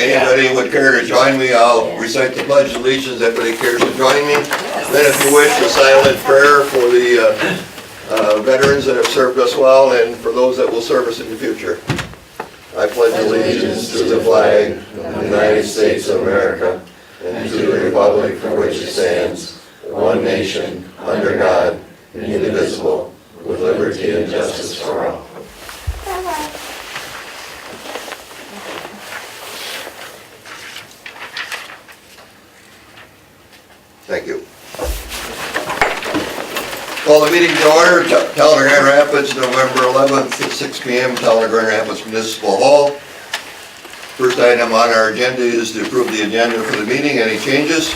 Anybody would care to join me? I'll recite the Pledge of Allegiance. Everybody cares to join me? Then if you wish, a silent prayer for the veterans that have served us well and for those that will serve us in the future. I pledge allegiance to the flag of the United States of America and to the republic for which it stands, one nation, under God, indivisible, with liberty and justice for all. Thank you. Call the meeting to order. Town of Grand Rapids, November 11th at 6 p.m. Town of Grand Rapids Municipal Hall. First item on our agenda is to approve the agenda for the meeting. Any changes?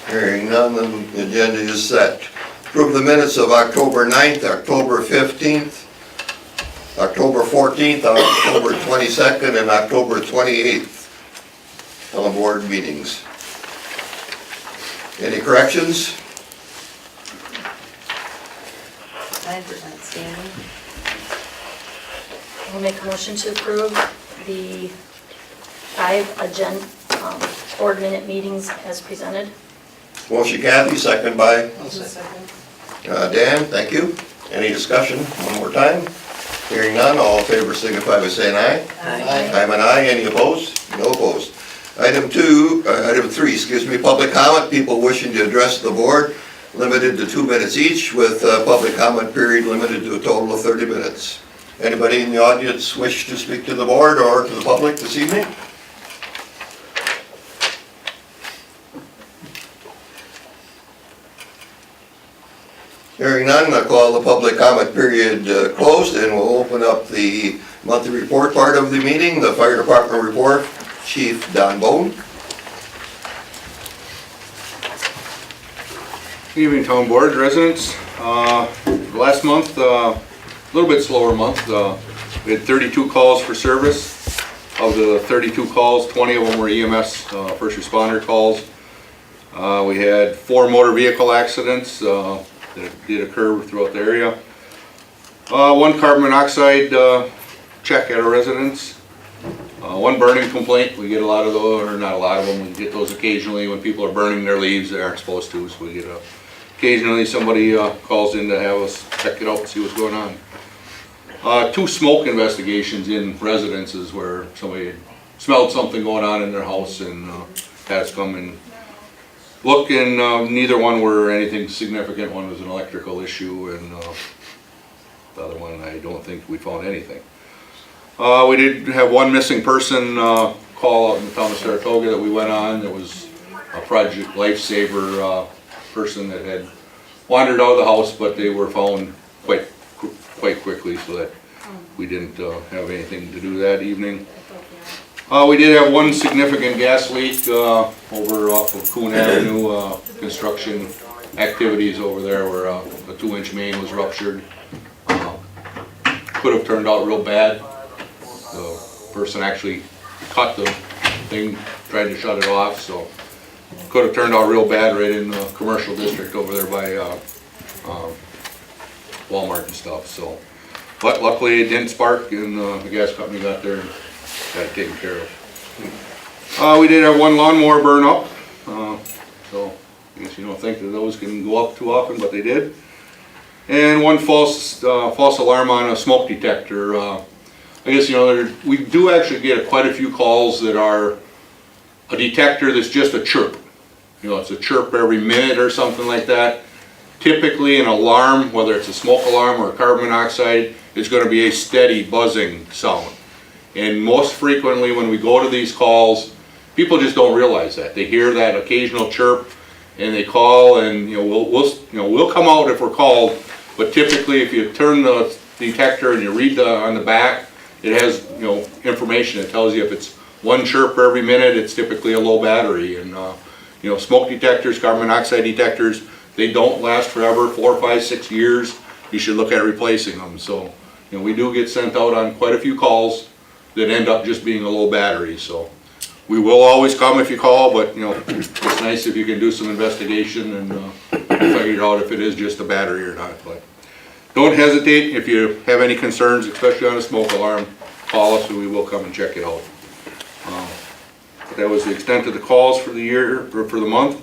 Hearing none, the agenda is set. Approve the minutes of October 9th, October 15th, October 14th, October 22nd, and October 28th. Town board meetings. Any corrections? 5% standing. We'll make a motion to approve the 5 board minute meetings as presented. Motion Kathy, second by Second. Dan, thank you. Any discussion, one more time? Hearing none, all in favor signify by saying aye. Aye. I'm an aye, any opposed? No opposed. Item 3, public comment, people wishing to address the board, limited to 2 minutes each, with public comment period limited to a total of 30 minutes. Anybody in the audience wish to speak to the board or to the public this evening? Hearing none, I'll call the public comment period closed, and we'll open up the monthly report part of the meeting, the fire department report. Chief Don Bone. Good evening, town board residents. Last month, a little bit slower month. We had 32 calls for service. Of the 32 calls, 20 of them were EMS first responder calls. We had 4 motor vehicle accidents that did occur throughout the area. 1 carbon monoxide check at a residence. 1 burning complaint. We get a lot of those, or not a lot of them, we get those occasionally when people are burning their leaves they aren't supposed to, so we get occasionally somebody calls in to have us check it out and see what's going on. 2 smoke investigations in residences where somebody had smelled something going on in their house and had us come and look, and neither one were anything significant. One was an electrical issue, and the other one I don't think we found anything. We did have 1 missing person call out in the town of Saratoga that we went on. It was a Project Lifesaver person that had wandered out of the house, but they were found quite quickly, so that we didn't have anything to do that evening. We did have 1 significant gas leak over off of Coon Avenue, construction activities over there where a 2-inch main was ruptured. Could have turned out real bad. The person actually cut the thing, tried to shut it off, so could have turned out real bad right in the commercial district over there by Walmart and stuff. So, but luckily it didn't spark, and the gas company got there and got it taken care of. We did have 1 lawnmower burn up, so I guess you don't think that those can go up too often, but they did. And 1 false alarm on a smoke detector. I guess, you know, we do actually get quite a few calls that are a detector that's just a chirp. You know, it's a chirp every minute or something like that. Typically an alarm, whether it's a smoke alarm or a carbon monoxide, is going to be a steady buzzing sound. And most frequently when we go to these calls, people just don't realize that. They hear that occasional chirp and they call, and we'll come out if we're called, but typically if you turn the detector and you read on the back, it has, information that tells you if it's 1 chirp every minute, it's typically a low battery. And smoke detectors, carbon monoxide detectors, they don't last forever, 4, 5, 6 years. You should look at replacing them. So, we do get sent out on quite a few calls that end up just being a low battery. So, we will always come if you call, but it's nice if you can do some investigation and figure out if it is just a battery or not. But don't hesitate. If you have any concerns, especially on a smoke alarm, call us and we will come and check it out. But that was the extent of the calls for the year, or for the month.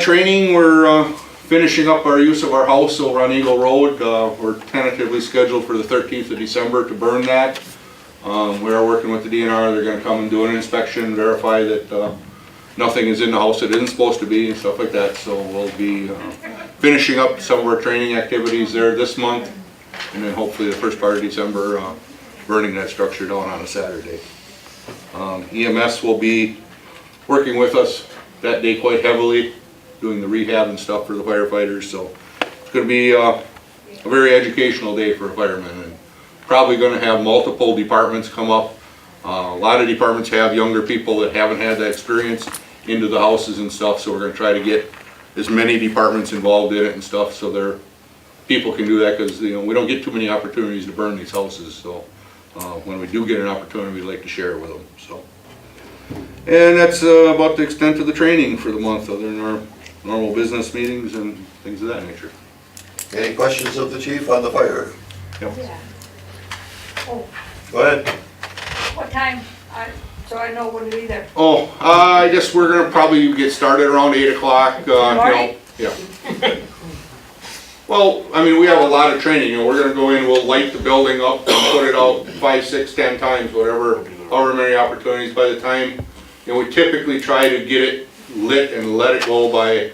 Training, we're finishing up our use of our house over on Eagle Road. We're tentatively scheduled for the 13th of December to burn that. We are working with the DNR. They're going to come and do an inspection, verify that nothing is in the house that isn't supposed to be and stuff like that. So we'll be finishing up some of our training activities there this month, and then hopefully the first part of December burning that structure down on a Saturday. EMS will be working with us that day quite heavily, doing the rehab and stuff for the firefighters. So it's going to be a very educational day for firemen, and probably going to have multiple departments come up. A lot of departments have younger people that haven't had that experience into the houses and stuff, so we're going to try to get as many departments involved in it and stuff, so their people can do that, because we don't get too many opportunities to burn these houses. So when we do get an opportunity, we'd like to share it with them. So, and that's about the extent of the training for the month, other than our normal business meetings and things of that nature. Any questions of the chief on the fire? Yep. Yeah. Oh, Go ahead. what time? So I know when to be there. Oh, I guess we're gonna probably get started around 8 o'clock. Morning? Yeah. Well, I mean, we have a lot of training. We're gonna go in, we'll light the building up and put it out 5, 6, 10 times, whatever, however many opportunities. By the time, we typically try to get it lit and let it go by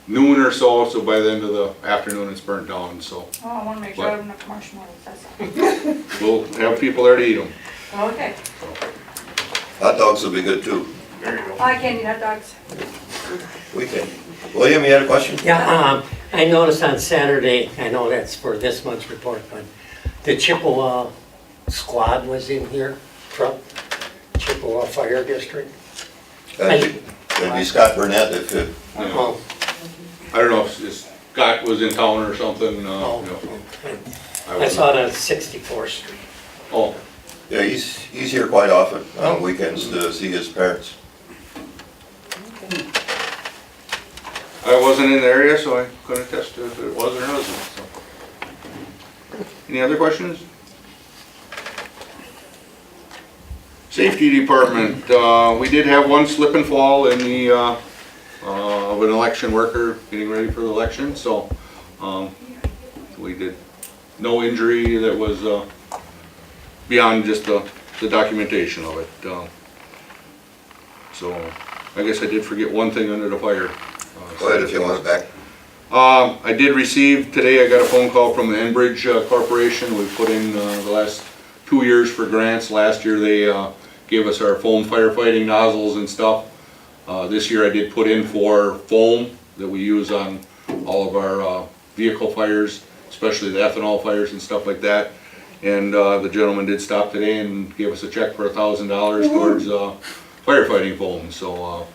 noon or so. So by the end of the afternoon, it's burnt down. So Oh, I want to make sure I have enough marshmallows, that's all. we'll have people there to eat them. Okay. Hot dogs will be good too. I can't eat hot dogs. We can. William, you had a question? Yeah, I noticed on Saturday, I know that's for this month's report, but the Chippewa squad was in here, truck, Chippewa Fire District. It'd be Scott Burnett if it, Oh, I don't know if Scott was in town or something. oh, I wasn't. saw it on 64th Street. Oh, yeah, he's here quite often on weekends to see his parents. I wasn't in the area, so I couldn't attest to if it was or wasn't. So. Any other questions? Safety department, we did have one slip and fall in the, of an election worker getting ready for the election, so we did no injury that was beyond just the documentation of it. So I guess I did forget one thing under the fire. Go ahead if you want it back. I did receive today, I got a phone call from the Enbridge Corporation. We put in the last 2 years for grants. Last year they gave us our foam firefighting nozzles and stuff. This year I did put in for foam that we use on all of our vehicle fires, especially the ethanol fires and stuff like that. And the gentleman did stop today and gave us a check for $1,000 towards firefighting foam. So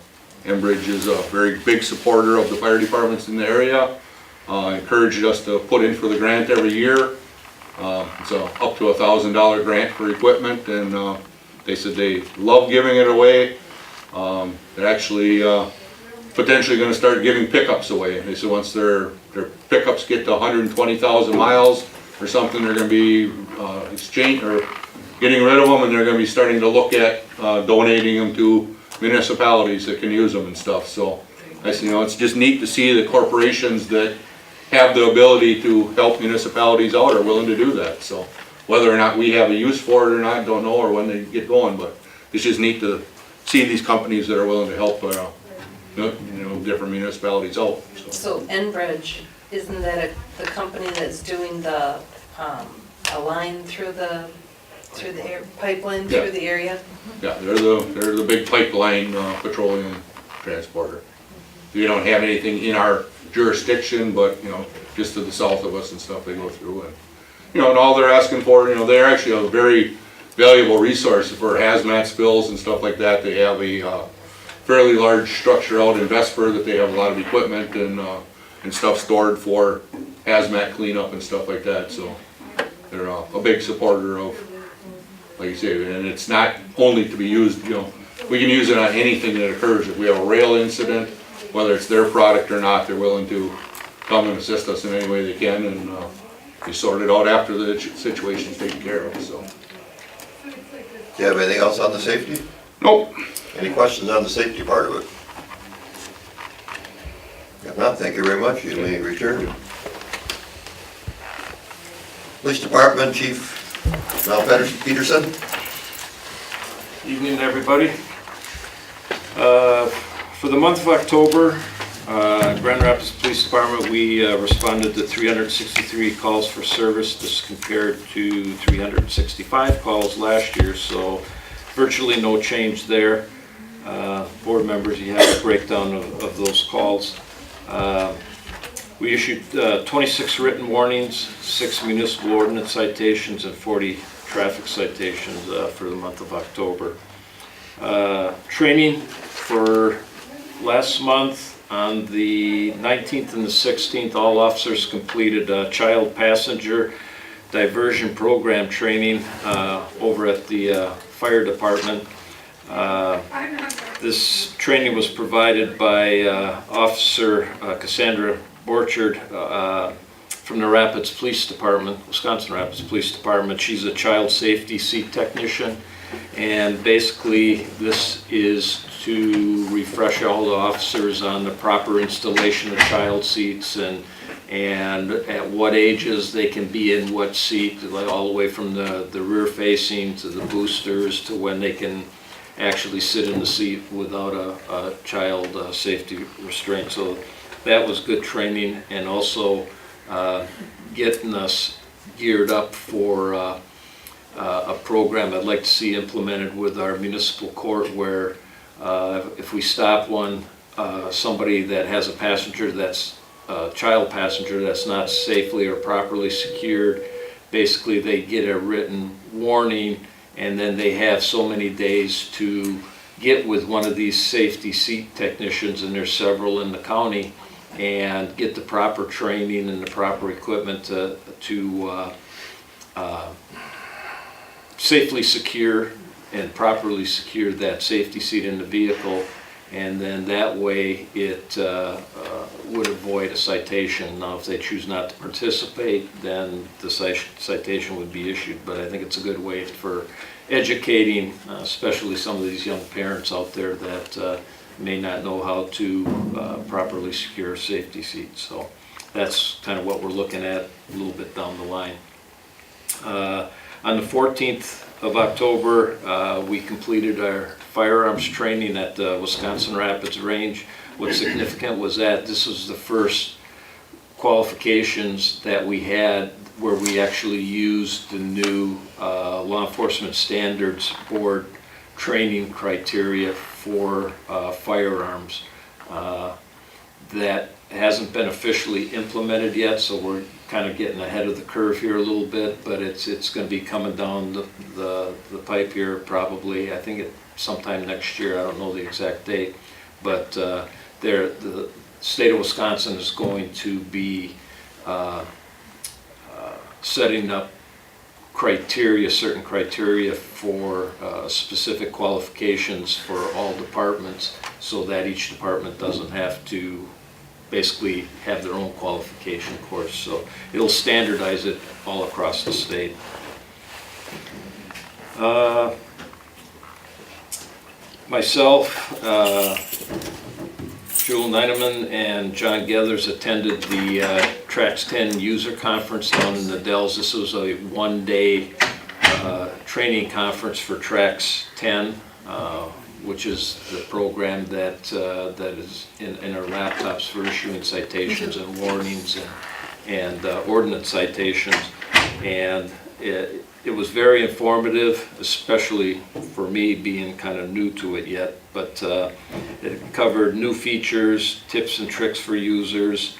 Enbridge is a very big supporter of the fire departments in the area. Encouraged us to put in for the grant every year. It's up to $1,000 grant for equipment, and they said they love giving it away. They're actually potentially going to start giving pickups away. They said once their pickups get to 120,000 miles or something, they're going to be exchange or getting rid of them, and they're going to be starting to look at donating them to municipalities that can use them and stuff. So I said, it's just neat to see the corporations that have the ability to help municipalities out are willing to do that. So whether or not we have a use for it or not, don't know, or when they get going, but it's just neat to see these companies that are willing to help different municipalities out. So Enbridge, isn't that the company that's doing the, a line through the air, pipeline Yeah. through the area? Yeah, they're the big pipeline petroleum transporter. We don't have anything in our jurisdiction, but just to the south of us and stuff they go through, and and all they're asking for, they're actually a very valuable resource for hazmat spills and stuff like that. They have a fairly large structure out in Vesper that they have a lot of equipment and stuff stored for hazmat cleanup and stuff like that. So they're a big supporter of, like you say, and it's not only to be used, we can use it on anything that occurs. If we have a rail incident, whether it's their product or not, they're willing to come and assist us in any way they can, and we sort it out after the situation's taken care of. So Do you have anything else on the safety? Nope. Any questions on the safety part of it? If not, thank you very much. You may return. Police Department Chief Mel Peterson. Evening, everybody. For the month of October, Grand Rapids Police Department, we responded to 363 calls for service. This compared to 365 calls last year, so virtually no change there. Board members, you have a breakdown of those calls. We issued 26 written warnings, 6 municipal ordinance citations, and 40 traffic citations for the month of October. Training for last month, on the 19th and the 16th, all officers completed child passenger diversion program training over at the fire department. This training was provided by Officer Cassandra Borchard from the Rapids Police Department, Wisconsin Rapids Police Department. She's a child safety seat technician, and basically this is to refresh all the officers on the proper installation of child seats and at what ages they can be in what seat, like all the way from the rear facing to the boosters to when they can actually sit in the seat without a child safety restraint. So that was good training, and also getting us geared up for a program I'd like to see implemented with our municipal court, where if we stop somebody that has a passenger that's a child passenger that's not safely or properly secured, basically they get a written warning, and then they have so many days to get with one of these safety seat technicians, and there's several in the county, and get the proper training and the proper equipment to safely secure and properly secure that safety seat in the vehicle, and then that way it would avoid a citation. Now, if they choose not to participate, then the citation would be issued, but I think it's a good way for educating, especially some of these young parents out there that may not know how to properly secure safety seats. So that's kind of what we're looking at a little bit down the line. On the 14th of October, we completed our firearms training at the Wisconsin Rapids Range. What's significant was that this was the first qualifications that we had where we actually used the new Law Enforcement Standards Board training criteria for firearms. That hasn't been officially implemented yet, so we're kind of getting ahead of the curve here a little bit, but it's going to be coming down the pipe here probably, I think sometime next year. I don't know the exact date, but the state of Wisconsin is going to be setting up certain criteria for specific qualifications for all departments, so that each department doesn't have to basically have their own qualification course. So it'll standardize it all across the state. Myself, Jewel Neineman, and John Gethers attended the TRAX 10 user conference down in the Dells. This was a one-day training conference for TRAX 10, which is the program that is in our laptops for issuing citations and warnings and ordinance citations. And it was very informative, especially for me being kind of new to it yet, but it covered new features, tips and tricks for users.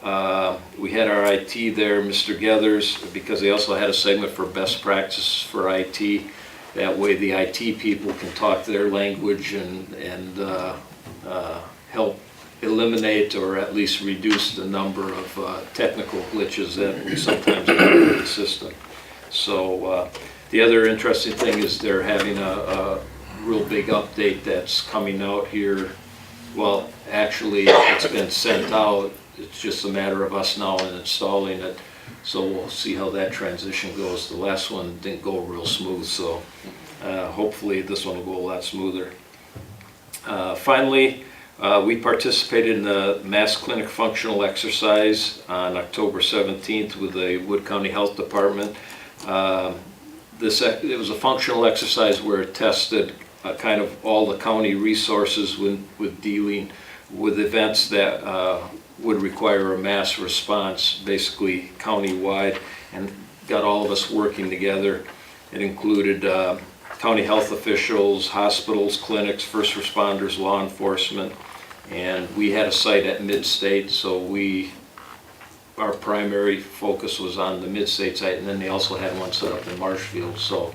We had our IT there, Mr. Gethers, because they also had a segment for best practices for IT. That way the IT people can talk their language and help eliminate or at least reduce the number of technical glitches that we sometimes have in the system. So the other interesting thing is they're having a real big update that's coming out here. Well, actually it's been sent out. It's just a matter of us now installing it. So we'll see how that transition goes. The last one didn't go real smooth, so Hopefully, this one will go a lot smoother. Finally, we participated in the Mass Clinic functional exercise on October 17th with the Wood County Health Department. It was a functional exercise where it tested kind of all the county resources with dealing with events that would require a mass response, basically countywide, and got all of us working together. It included county health officials, hospitals, clinics, first responders, law enforcement, and we had a site at Mid-State, so our primary focus was on the Mid-State site, and then they also had one set up in Marshfield. So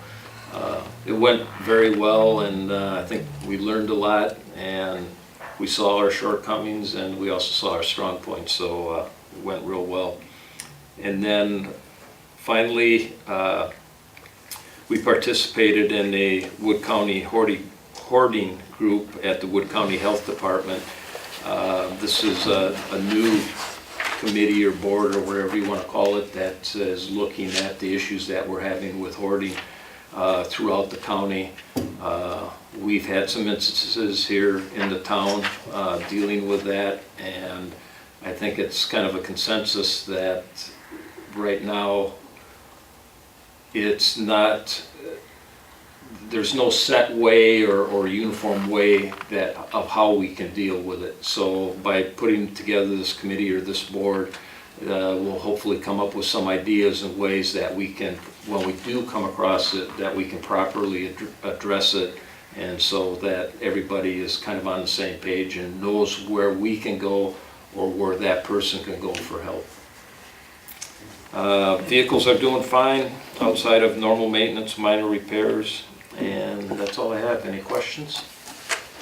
it went very well, and I think we learned a lot, and we saw our shortcomings, and we also saw our strong points, so it went real well. And then finally, we participated in a Wood County hoarding group at the Wood County Health Department. This is a new committee or board or whatever you want to call it that is looking at the issues that we're having with hoarding throughout the county. We've had some instances here in the town dealing with that, and I think it's kind of a consensus that right now it's not, there's no set way or uniform way of how we can deal with it. So by putting together this committee or this board, we'll hopefully come up with some ideas and ways that we can, when we do come across it, that we can properly address it, and so that everybody is kind of on the same page and knows where we can go or where that person can go for help. Vehicles are doing fine outside of normal maintenance, minor repairs, and that's all I have. Any questions?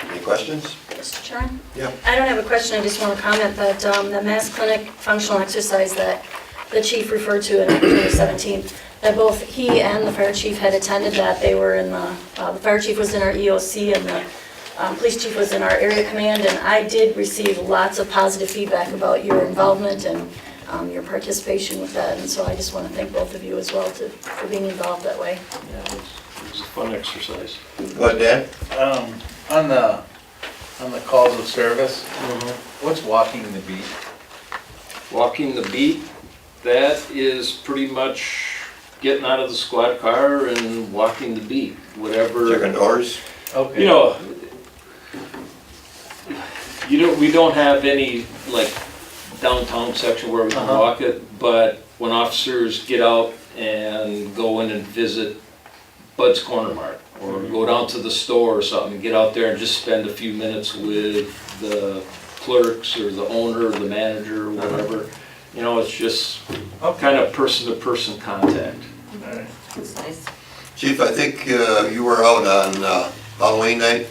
Any questions? Mr. Chairman? Yeah. I don't have a question, I just want to comment that the Mass Clinic functional exercise that the chief referred to in October 17th, that both he and the fire chief had attended that. They were in the fire chief was in our EOC and the police chief was in our area command, and I did receive lots of positive feedback about your involvement and your participation with that, and so I just want to thank both of you as well for being involved that way. Yeah, it was a fun exercise. Go ahead, Dan. On the calls of service, what's walking the beat? Walking the beat, that is pretty much getting out of the squad car and walking the beat, whatever. Checking doors. Okay. You know, we don't have any like downtown section where we can walk it, but when officers get out and go in and visit Bud's Corner Mart or go down to the store or something, and get out there and just spend a few minutes with the clerks or the owner or the manager or whatever, you know, it's just kind of person-to-person contact. That's nice. Chief, I think you were out on Halloween night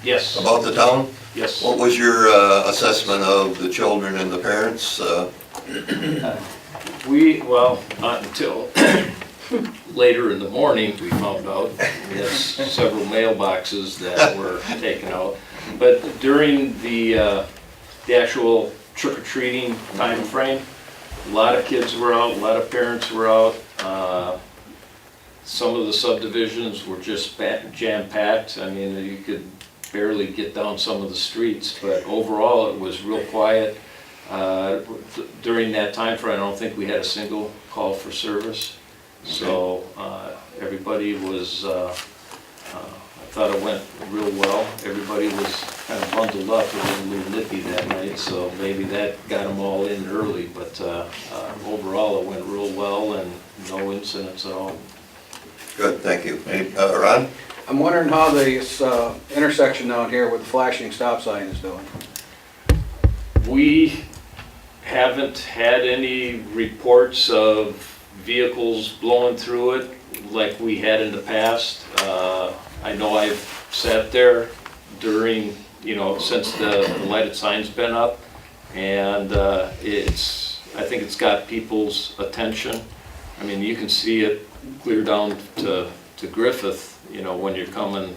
Yes, about the town. yes. What was your assessment of the children and the parents? Well, not until later in the morning, we found out we had several mailboxes that were taken out. But during the actual trick-or-treating time frame, a lot of kids were out, a lot of parents were out. Some of the subdivisions were just jam-packed. I mean, you could barely get down some of the streets, but overall it was real quiet. During that time frame, I don't think we had a single call for service. So everybody was, I thought it went real well. Everybody was kind of bundled up. It was a little nippy that night, so maybe that got them all in early. But overall, it went real well and no incidents at all. Good, thank you. Ron? I'm wondering how this intersection down here with the flashing stop sign is doing. We haven't had any reports of vehicles blowing through it like we had in the past. I know I've sat there during, since the lighted sign's been up, and I think it's got people's attention. I mean, you can see it clear down to Griffith, when you're coming,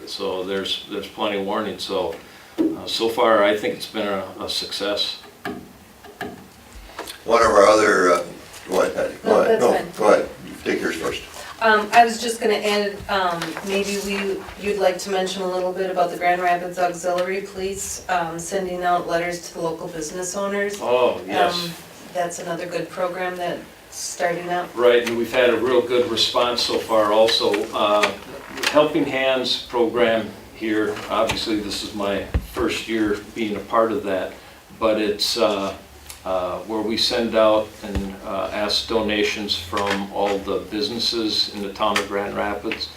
so there's plenty of warning. So far, I think it's been a success. One of our other, go ahead, Patty. No, that's fine. Go ahead, take yours first. I was just gonna add, maybe you'd like to mention a little bit about the Grand Rapids Auxiliary Police, sending out letters to the local business owners. Oh, yes. That's another good program that's starting out. Right, and we've had a real good response so far also. Helping Hands program here, obviously this is my first year being a part of that, but it's where we send out and ask donations from all the businesses in the town of Grand Rapids,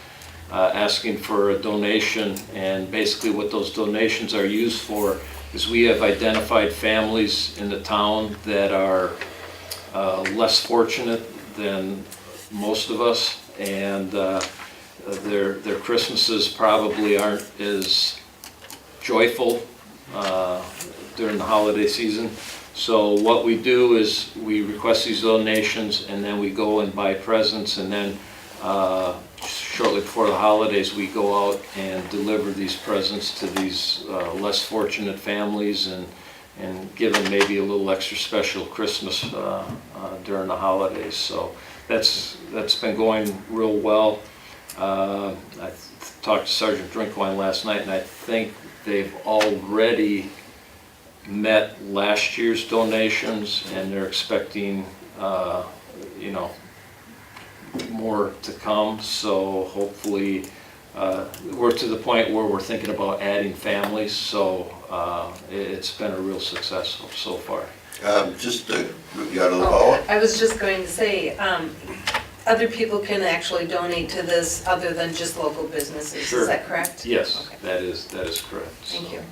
asking for a donation, and basically what those donations are used for is we have identified families in the town that are less fortunate than most of us, and their Christmases probably aren't as joyful during the holiday season. So what we do is we request these donations, and then we go and buy presents, and then shortly before the holidays we go out and deliver these presents to these less fortunate families, and give them maybe a little extra special Christmas during the holidays. So that's been going real well. I talked to Sergeant Drinkwine last night, and I think they've already met last year's donations, and they're expecting, you know, more to come. So hopefully, we're to the point where we're thinking about adding families. So it's been a real success so far. You got a little follow-up? I was just going to say, other people can actually donate to this other than just local businesses, Sure. Is that correct? Yes, Okay. that is correct. Thank you.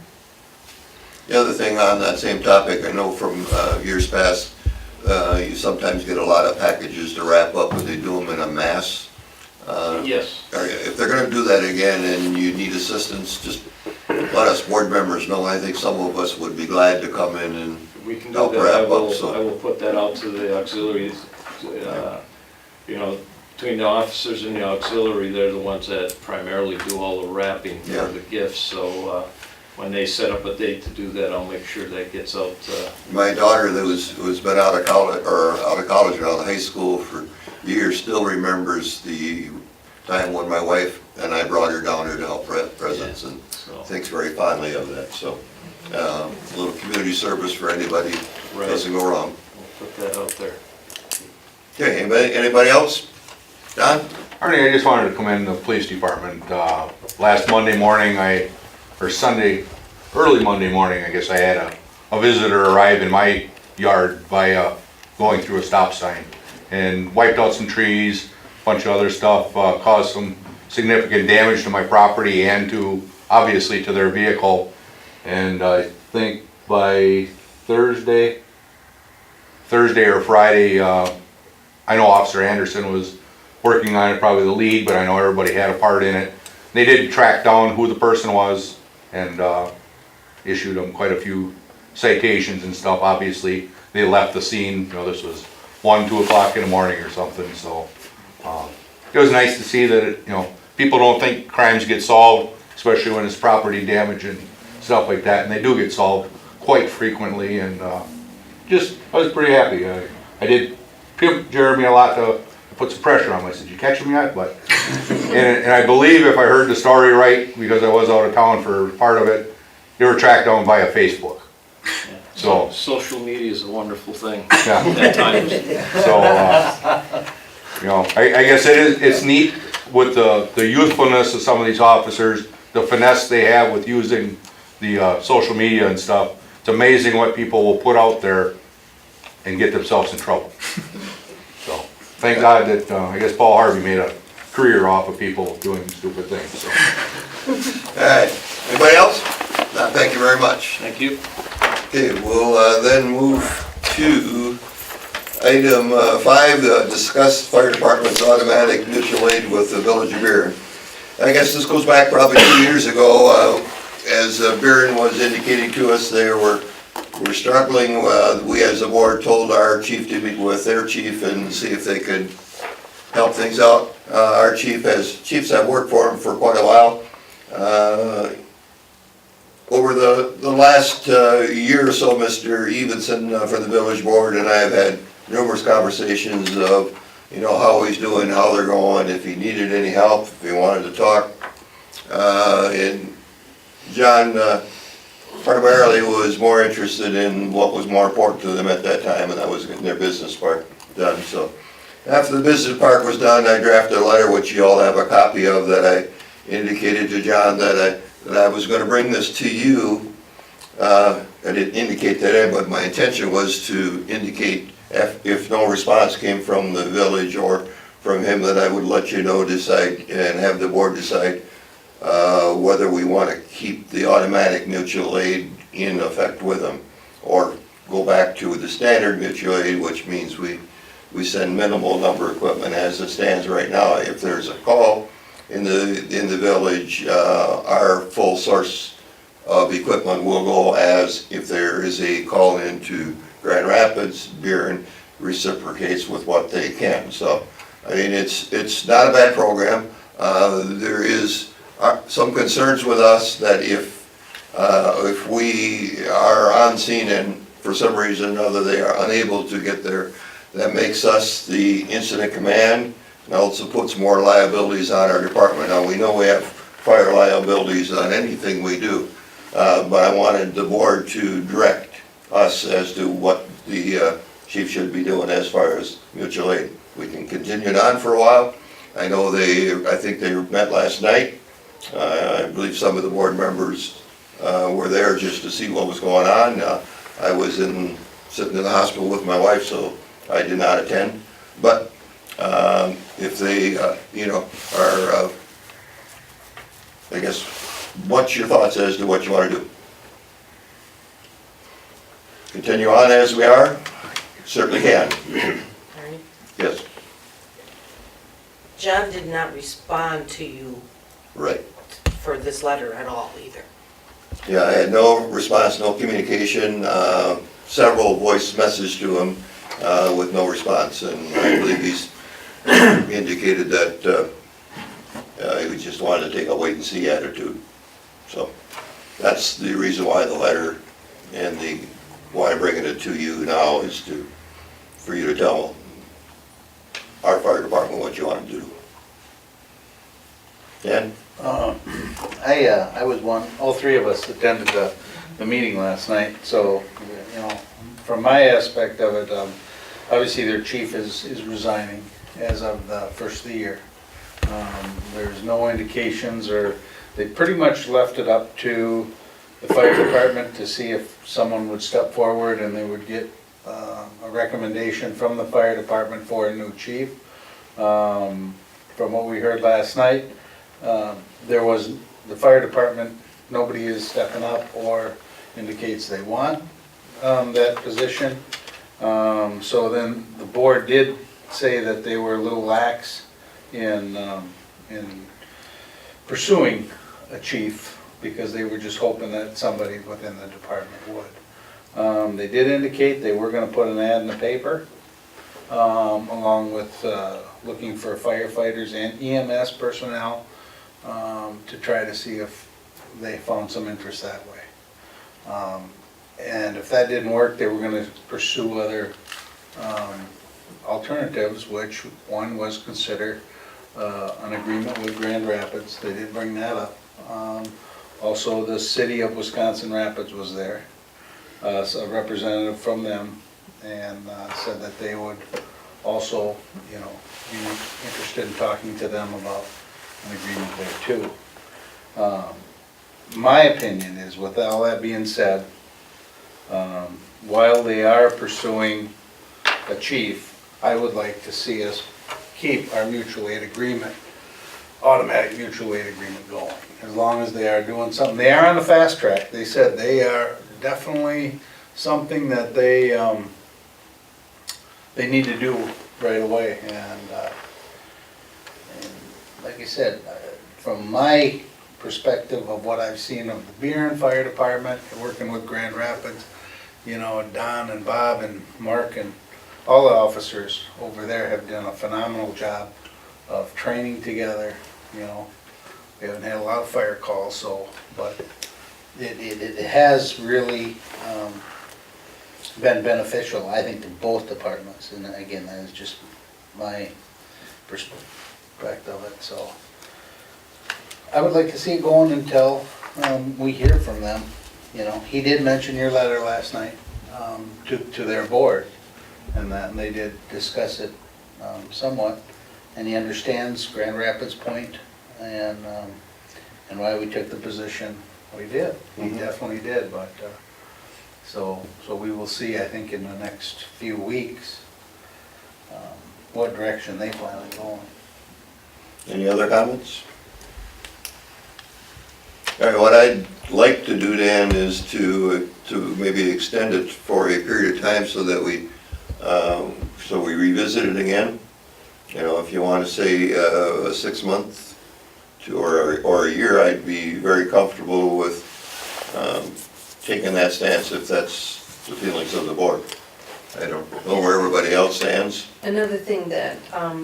The other thing on that same topic, I know from years past, you sometimes get a lot of packages to wrap up, but they do them in a mass. Yes. If they're gonna do that again and you need assistance, just let us board members know. I think some of us would be glad to come in and We can do help that. wrap up, I will put that out to the auxiliaries. You know, between the officers and the auxiliary, they're the ones that primarily do all the wrapping Yeah. for the gifts. So when they set up a date to do that, I'll make sure that gets out. My daughter who's been out of college and out of high school for years still remembers the time when my wife and I brought her down here to help wrap presents, and So, thinks very fondly of that. So a little community service for anybody, Right. doesn't go wrong. we'll put that out there. Okay, anybody else? Don? Arnie, I just wanted to commend the police department. Last Monday morning, early Monday morning, I guess, I had a visitor arrive in my yard by going through a stop sign and wiped out some trees, a bunch of other stuff, caused some significant damage to my property and obviously to their vehicle. And I think by Thursday or Friday, I know Officer Anderson was working on it, probably the lead, but I know everybody had a part in it. They did track down who the person was and issued them quite a few citations and stuff. Obviously, they left the scene, you know, this was 1, 2 o'clock in the morning or something, so it was nice to see that, you know, people don't think crimes get solved, especially when it's property damage and stuff like that, and they do get solved quite frequently, and I was pretty happy. I did give Jeremy a lot to put some pressure on him. I said, "You catch him yet?" But and I believe if I heard the story right, because I was out of town for part of it, they were tracked down via Facebook. Yeah. So Social media is a wonderful thing yeah, at times. so you know, I guess it's neat with the youthfulness of some of these officers, the finesse they have with using the social media and stuff. It's amazing what people will put out there and get themselves in trouble. So, thank God that, I guess Paul Harvey made a career off of people doing stupid things, so. All right, anybody else? No, thank you very much. Thank you. Okay, we'll then move to item 5, discuss fire department's automatic mutual aid with the Village of Buren. I guess this goes back probably 2 years ago, as Buren was indicating to us, they were struggling. We as a board told our chief to meet with their chief and see if they could help things out. Our chiefs have worked for him for quite a while. Over the last year or so, Mr. Evenson from the village board and I have had numerous conversations of you know, how he's doing, how they're going, if he needed any help, if he wanted to talk. And John primarily was more interested in what was more important to them at that time, and that was getting their business part done. So after the business part was done, I drafted a letter, which you all have a copy of, that I indicated to John that I was gonna bring this to you. I didn't indicate that, but my intention was to indicate if no response came from the village or from him, that I would let you know, decide, and have the board decide whether we want to keep the automatic mutual aid in effect with them, or go back to the standard mutual aid, which means we send minimal number of equipment as it stands right now. If there's a call in the village, our full source of equipment will go as if there is a call into Grand Rapids. Buren reciprocates with what they can. So, I mean, it's not a bad program. There is some concerns with us that if we are on scene and for some reason or other they are unable to get there, that makes us the incident command, and also puts more liabilities on our department. Now, we know we have fire liabilities on anything we do, but I wanted the board to direct us as to what the chief should be doing as far as mutual aid. We can continue it on for a while. I know I think they met last night. I believe some of the board members were there just to see what was going on. I was sitting in the hospital with my wife, so I did not attend. But if they, you know, are, I guess, what's your thoughts as to what you want to do? Continue on as we are? Certainly can. Ernie? Yes, John did not respond to you right. for this letter at all either. Yeah, I had no response, no communication, several voice messages to him with no response, and I believe he's indicated that he just wanted to take a wait-and-see attitude. So that's the reason why the letter and why I'm bringing it to you now is for you to tell our fire department what you want to do. Dan? I was all three of us attended the meeting last night, so, you know, from my aspect of it, obviously their chief is resigning as of the first of the year. There's no indications, or they pretty much left it up to the fire department to see if someone would step forward and they would get a recommendation from the fire department for a new chief. From what we heard last night, the fire department, nobody is stepping up or indicates they want that position. So then the board did say that they were a little lax in pursuing a chief, because they were just hoping that somebody within the department would. They did indicate they were gonna put an ad in the paper, along with looking for firefighters and EMS personnel, to try to see if they found some interest that way. And if that didn't work, they were gonna pursue other alternatives, which one was consider an agreement with Grand Rapids. They did bring that up. Also, the city of Wisconsin Rapids was there, so a representative from them, and said that they would also, you know, be interested in talking to them about an agreement there too. My opinion is, with all that being said, while they are pursuing a chief, I would like to see us keep our mutual aid agreement, automatic mutual aid agreement going, as long as they are doing something. They are on the fast track. They said they are definitely something that they need to do right away. And like I said, from my perspective of what I've seen of the Buren Fire Department, working with Grand Rapids, you know, Don and Bob and Mark and all the officers over there have done a phenomenal job of training together. You know, we haven't had a lot of fire calls, so, but it has really been beneficial, I think, to both departments. And again, that is just my perspective of it, so. I would like to see it going until, we hear from them, you know. He did mention your letter last night, to their board, and that, and they did discuss it, somewhat. And he understands Grand Rapids' point, and why we took the position we did. We definitely did, but, so we will see, I think, in the next few weeks, what direction they plan on going. Any other comments? All right, what I'd like to do, Dan, is to maybe extend it for a period of time so that we revisit it again. You know, if you want to say a 6 month or a year, I'd be very comfortable with taking that stance if that's the feelings of the board. I don't know where everybody else stands. Another thing that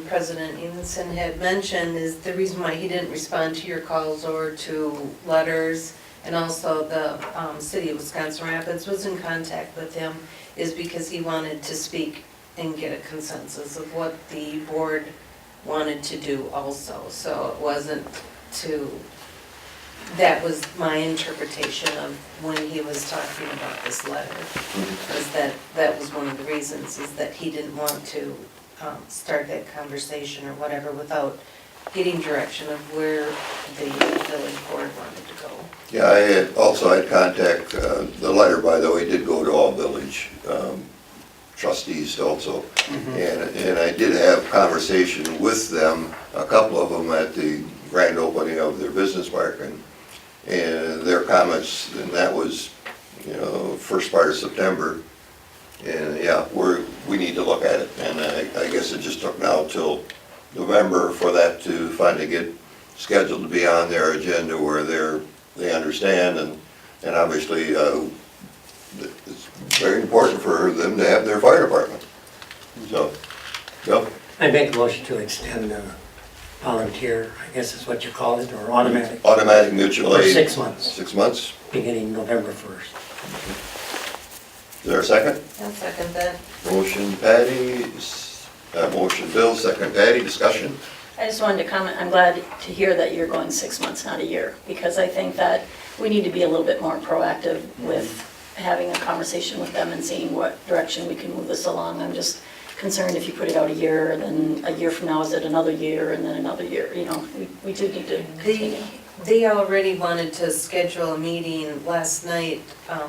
President Evenson had mentioned is the reason why he didn't respond to your calls or to letters, and also the city of Wisconsin Rapids was in contact with him, is because he wanted to speak and get a consensus of what the board wanted to do also. So it wasn't to, that was my interpretation of when he was talking about this letter, was that was one of the reasons, is that he didn't want to start that conversation or whatever without getting direction of where the village board wanted to go. Yeah, I had contact, the letter, by the way, did go to all village trustees also. And I did have conversation with them, a couple of them at the grand opening of their business park, and their comments, and that was, you know, first part of September. And yeah, we need to look at it, and I guess it just took now till November for that to finally get scheduled to be on their agenda where they understand, and obviously it's very important for them to have their fire department. So, yeah. I make a motion to extend the volunteer, I guess is what you call it, or automatic, Automatic mutual for aid. 6 months, 6 months. beginning November 1st. Is there a second? I'll second that. Motion Patty, motion Bill, second Patty, discussion? I just wanted to comment, I'm glad to hear that you're going 6 months, not a year, because I think that we need to be a little bit more proactive with having a conversation with them and seeing what direction we can move this along. I'm just concerned if you put it out a year, and then a year from now, is it another year, and then another year, you know, we do need to continue. They already wanted to schedule a meeting last night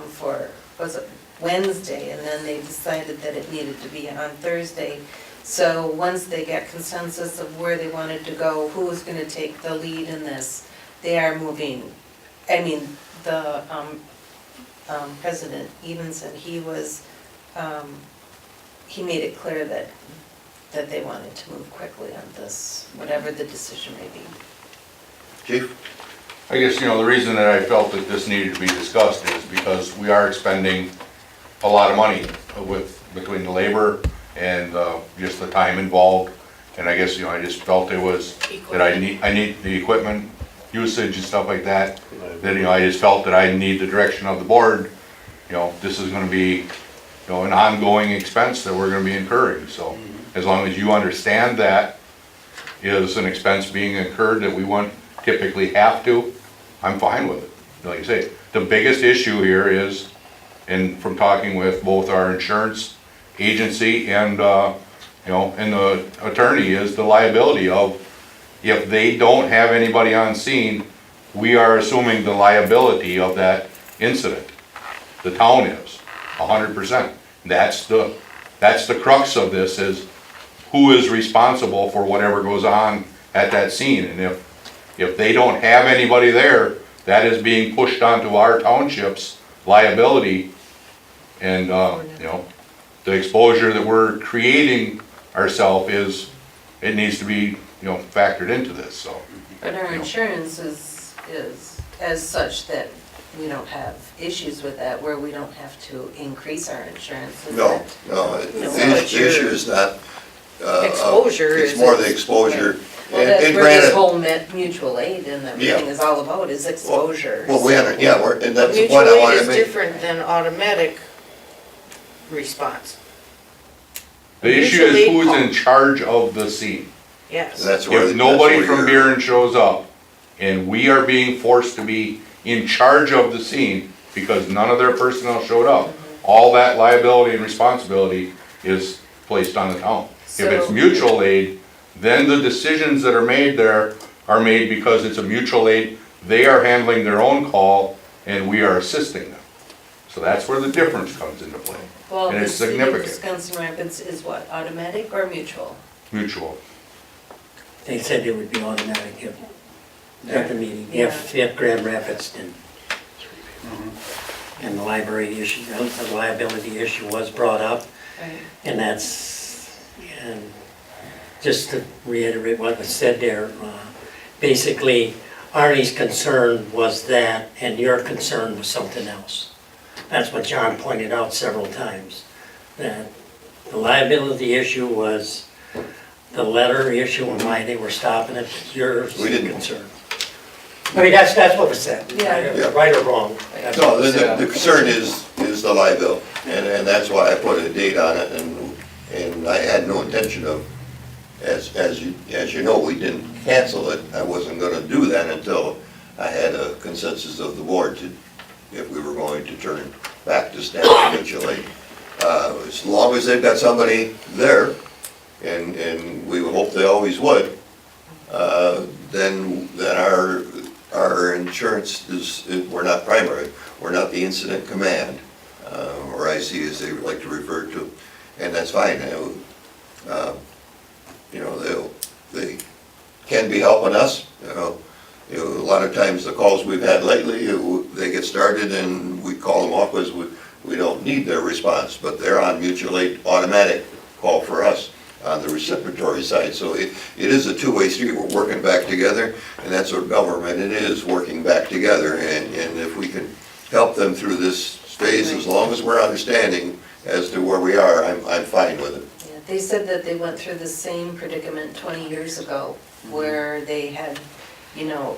for, was it Wednesday, and then they decided that it needed to be on Thursday. So once they got consensus of where they wanted to go, who was gonna take the lead in this, they are moving. I mean, the President Evenson, he was, he made it clear that they wanted to move quickly on this, whatever the decision may be. Chief? I guess, you know, the reason that I felt that this needed to be discussed is because we are expending a lot of money between the labor and just the time involved. And I guess, you know, I just felt it was that I need the equipment usage and stuff like that. Then, you know, I just felt that I need the direction of the board. You know, this is gonna be, you know, an ongoing expense that we're gonna be incurring. So as long as you understand that is an expense being incurred that we wouldn't typically have to, I'm fine with it. Like I say, the biggest issue here is, and from talking with both our insurance agency and, you know, and the attorney, is the liability of, if they don't have anybody on scene, we are assuming the liability of that incident. The town is, 100%. That's the crux of this, is who is responsible for whatever goes on at that scene. And if they don't have anybody there, that is being pushed onto our township's liability. And, you know, the exposure that we're creating ourselves is, it needs to be, you know, factored into this, so. But our insurance is as such that we don't have issues with that, where we don't have to increase our insurance. Is No, that- no, No, the but issue is not. Exposure It's is- more the exposure. Well, And that's and where this granted, whole mutual aid and everything is all about, is exposure. well, we, So- yeah, and that's the Mutual point I aid wanted is to make. different than automatic response. The issue is Mutual aid who's call. in charge of the scene. Yes. That's where. If nobody that's where from you're- Buren shows up, and we are being forced to be in charge of the scene because none of their personnel showed up, all that liability and responsibility is placed on the town. If it's So- mutual aid, then the decisions that are made there are made because it's a mutual aid. They are handling their own call, and we are assisting them. So that's where the difference comes into play. Well, And the it's city of significant. Wisconsin Rapids is what, automatic or mutual? Mutual. They said it would be automatic at the meeting, if Grand Rapids didn't. And the library issue, the liability issue was brought up, Right. and that's, and just to reiterate what was said there, basically, Arnie's concern was that, and your concern was something else. That's what John pointed out several times, that the liability issue was the letter issue and why they were stopping it, yours We didn't- concern. I mean, that's what was said, Yeah. right or wrong. That's what No, was said. the concern is the liability, and that's why I put a date on it, and I had no intention of, as you know, we didn't cancel it. I wasn't gonna do that until I had a consensus of the board to, if we were going to turn back to standard mutual aid. As long as they've got somebody there, and we would hope they always would, then our insurance is, we're not primary, we're not the incident command, or IC as they would like to refer to, and that's fine. You know, they can be helping us, you know. A lot of times the calls we've had lately, they get started and we call them off because we don't need their response, but they're on mutual aid automatic call for us on the reciprocatory side. So it is a two-way street. We're working back together, and that's what government it is, working back together. And if we can help them through this phase, as long as we're understanding as to where we are, I'm fine with it. Yeah, they said that they went through the same predicament 20 years ago, where they had, you know,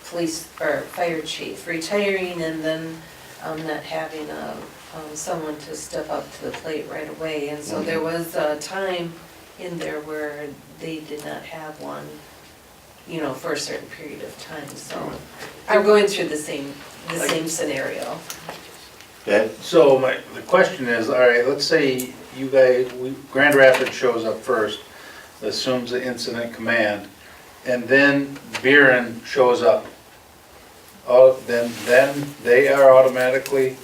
police or fire chief retiring and then not having someone to step up to the plate right away. And so there was a time in there where they did not have one, you know, for a certain period of time. So they're going through the same scenario. Okay? So the question is, all right, let's say you guys, Grand Rapids shows up first, assumes the incident command, and then Buren shows up. Then they are automatically,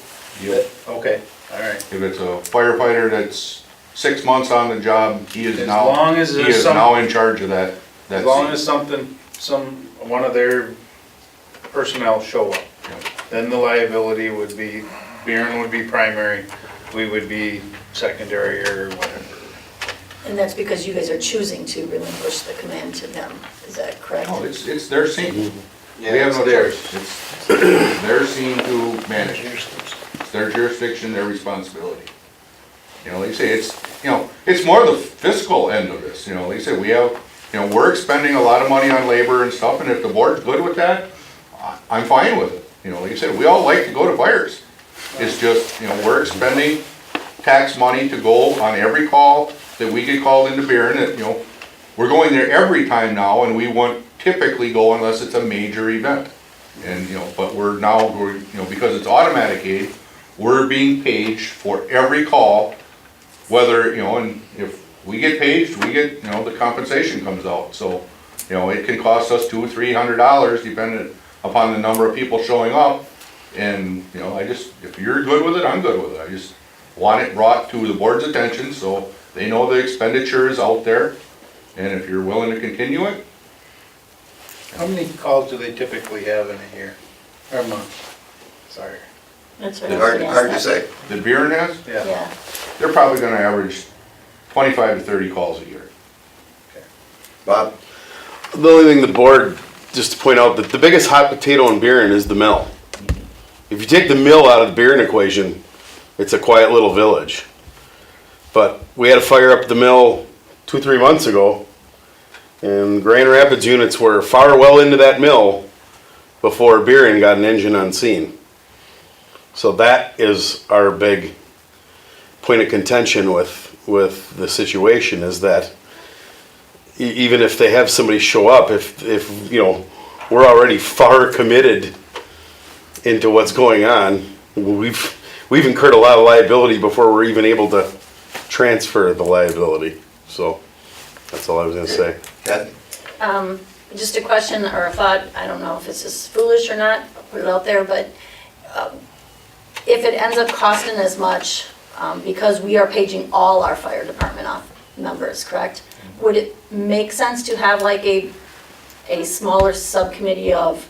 Yep. okay, all right. If it's a firefighter that's 6 months on the job, he is As now, long as he there's is some- now in charge of that As long scene. as one of their personnel show up, then the liability would be, Buren would be primary, we would be secondary or whatever. And that's because you guys are choosing to relinquish the command to them, is that correct? No, it's their scene. We Yeah, have it's no theirs. choice. It's their scene to manage. It's their jurisdiction, their responsibility. You know, like you say, it's more the fiscal end of this, you know, like you say, we're expending a lot of money on labor and stuff, and if the board's good with that, I'm fine with it. You know, like you said, we all like to go to fires. It's just, we're expending tax money to go on every call that we get called into Buren, that, we're going there every time now, and we won't typically go unless it's a major event. And, but we're because it's automatic aid, we're being paged for every call, whether, and if we get paged, we get, the compensation comes out. So, it can cost us $200-300 depending upon the number of people showing up. And, if you're good with it, I'm good with it. I just want it brought to the board's attention so they know the expenditure is out there. And if you're willing to continue it, How many calls do they typically have in a year, or a month? Sorry. That's what I was gonna ask Hard to that. say. the Buren has, Yeah, they're probably gonna average 25 to 30 calls a year. Bob? The only thing the board, just to point out, that the biggest hot potato in Buren is the mill. If you take the mill out of the Buren equation, it's a quiet little village. But we had a fire up at the mill 2-3 months ago, and Grand Rapids units were far well into that mill before Buren got an engine on scene. So that is our big point of contention with with the situation is that even if they have somebody show up, if, you know, we're already far committed into what's going on, we've incurred a lot of liability before we're even able to transfer the liability. So that's all I was gonna say. Kathy? Just a question or a thought, I don't know if this is foolish or not, I'll put it out there, but if it ends up costing as much, because we are paging all our fire department members, correct? Would it make sense to have like a smaller subcommittee of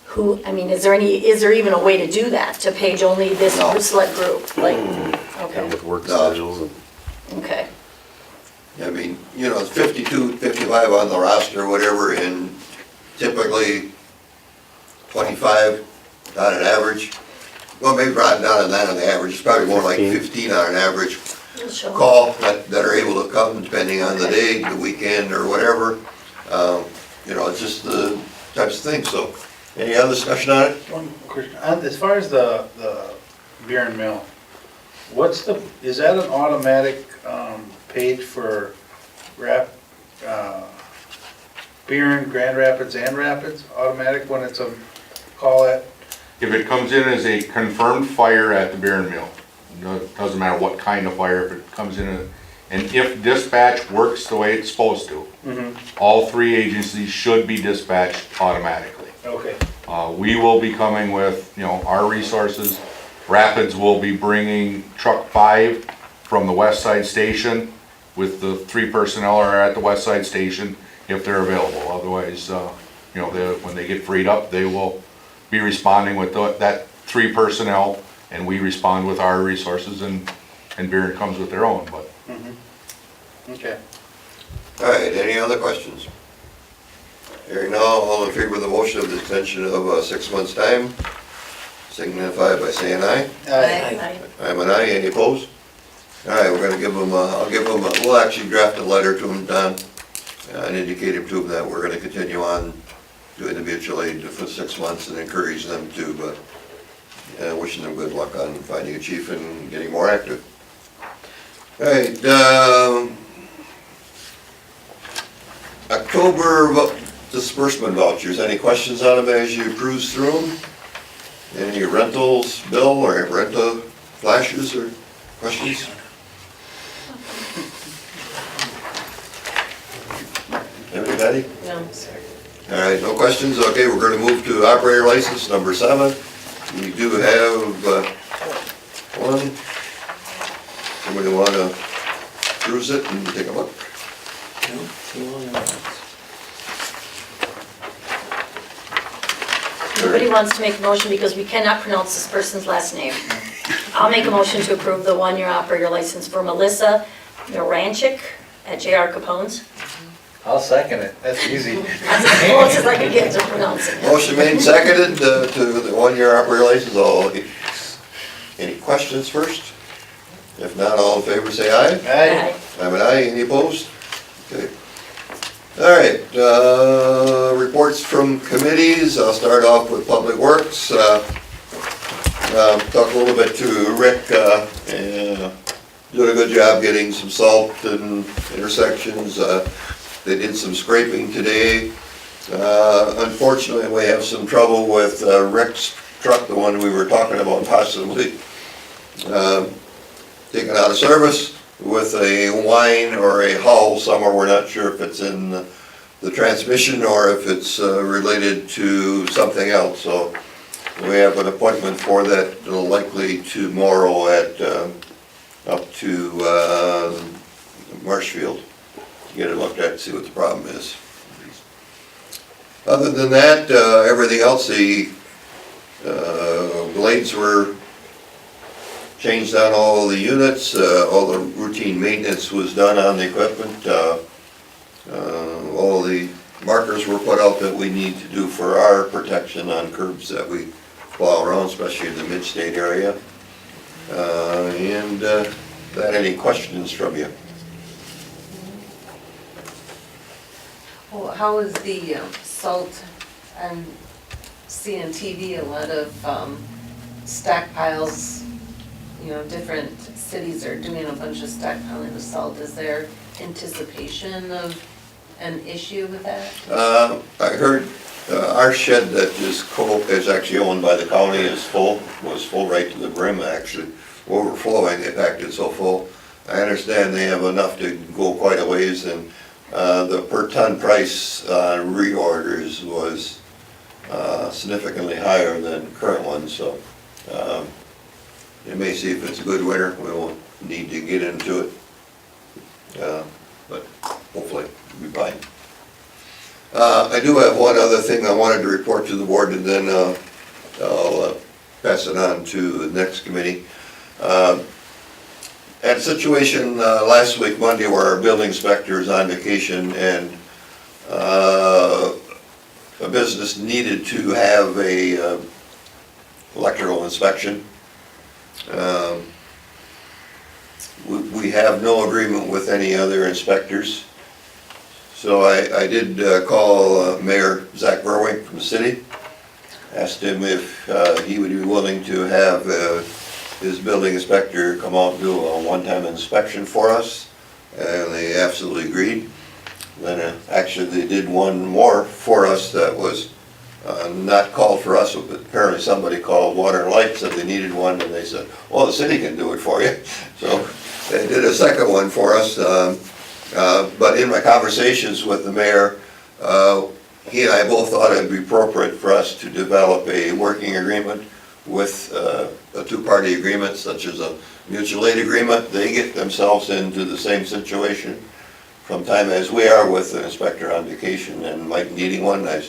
who, I mean, is there even a way to do that, to page only this select group? Like, okay, With work No. schedules and. okay. I mean, you know, it's 52, 55 on the roster, whatever, and typically 25 on an average. Well, maybe not on that on the average, it's probably more like 15 on an average Sure. call that are able to come depending on the day, the weekend or whatever. You know, it's just the types of things, so. Any other discussion on it? One question, as far as the beer and mill, is that an automatic page for beer in Grand Rapids and Rapids, automatic when it's a call at? If it comes in as a confirmed fire at the beer and mill, doesn't matter what kind of fire, if it comes in, and if dispatch works the way it's supposed to, all three agencies should be dispatched automatically. Okay. We will be coming with, you know, our resources. Rapids will be bringing truck 5 from the west side station with the 3 personnel are at the west side station if they're available. Otherwise, you know, when they get freed up, they will be responding with that 3 personnel, and we respond with our resources, and Beer comes with their own, but. Okay. All right, any other questions? Hearing none, all in favor of the motion of the extension of 6 months' time, signify by saying aye. Aye. I'm an aye, any opposed? All right, we're gonna give them, we'll actually draft a letter to them, Don, and indicate to them that we're gonna continue on doing the mutual aid for 6 months and encourage them to, but wishing them good luck on finding a chief and getting more active. All right, October disbursement vouchers, any questions on them as you cruise through them? Any rentals, bill, or rental flashes or questions? Anybody? No, sir. All right, no questions? Okay, we're gonna move to operator license number 7. We do have one. Somebody wanna cruise it and take a look? Nobody wants to make a motion because we cannot pronounce this person's last name. I'll make a motion to approve the 1-year operator license for Melissa Miranchik at J.R. Capone's. I'll second it, that's easy. That's as close as I could get to pronouncing it. Motion made and seconded to the 1-year operator license. Any questions first? If not, all in favor say aye. Aye. I'm an aye, any opposed? Okay. All right, reports from committees. I'll start off with Public Works. Talk a little bit to Rick, and doing a good job getting some salt in intersections. They did some scraping today. Unfortunately, we have some trouble with Rick's truck, the one we were talking about possibly taken out of service with a whine or a howl somewhere. We're not sure if it's in the transmission or if it's related to something else. So we have an appointment for that likely tomorrow at up to Marshfield. Get it looked at, see what the problem is. Other than that, everything else, the blades were changed on all the units, all the routine maintenance was done on the equipment, all the markers were put out that we need to do for our protection on curbs that we plow around, especially in the mid-state area. Any questions from you? Well, how is the salt and seeing on TV, a lot of stockpiles, you know, different cities are doing a bunch of stockpiling of salt. Is there anticipation of an issue with that? I heard our shed that is actually owned by the county was full right to the brim, actually, overflowing. It acted so full. I understand they have enough to go quite a ways, and the per ton price on reorders was significantly higher than current ones, so you may see if it's a good winter, we won't need to get into it. But hopefully we'll be fine. I do have one other thing I wanted to report to the board, and then I'll pass it on to the next committee. Had a situation last week, Monday, where our building inspector is on vacation, and a business needed to have a electrical inspection. We have no agreement with any other inspectors. So I did call Mayor Zach Berwink from the city, asked him if he would be willing to have his building inspector come out and do a one-time inspection for us, and they absolutely agreed. Then actually they did one more for us that was not called for us, but apparently somebody called Water and Light, said they needed one, and they said, well, the city can do it for you. So they did a second one for us. But in my conversations with the mayor, he and I both thought it would be appropriate for us to develop a working agreement with a two-party agreement, such as a mutual aid agreement. They get themselves into the same situation from time as we are with the inspector on vacation and Mike needing one. I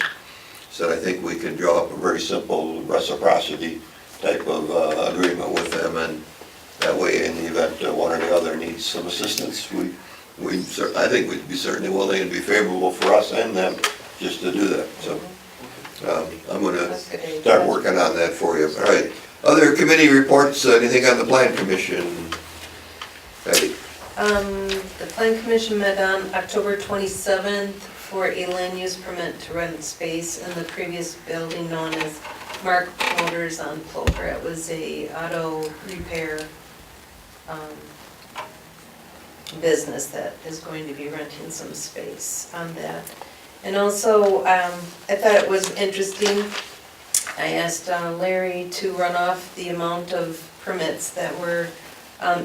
said I think we could draw up a very simple reciprocity type of agreement with them, and that way in the event one or the other needs some assistance, I think we'd be certainly willing and be favorable for us and them just to do that. So I'm going to start working on that for you. All right. Other committee reports, anything on the Plan Commission? Patty? The Plan Commission met on October 27th for a land use permit to rent space in the previous building known as Mark Motors on Plover. It was a auto repair business that is going to be renting some space on that. And also, I thought it was interesting, I asked Larry to run off the amount of permits that were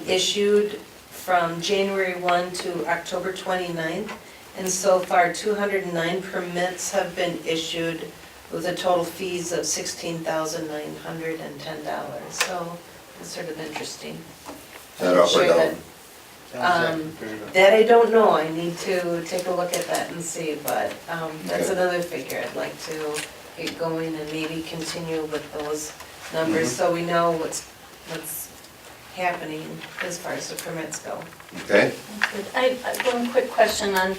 issued from January 1 to October 29th. And so far, 209 permits have been issued with a total fees of $16,910. So it's sort of interesting. That up or down? That I don't know, I need to take a look at that and see, but that's another figure I'd like to get going and maybe continue with those numbers so we know what's happening as far as the permits go. Okay. I have one quick question on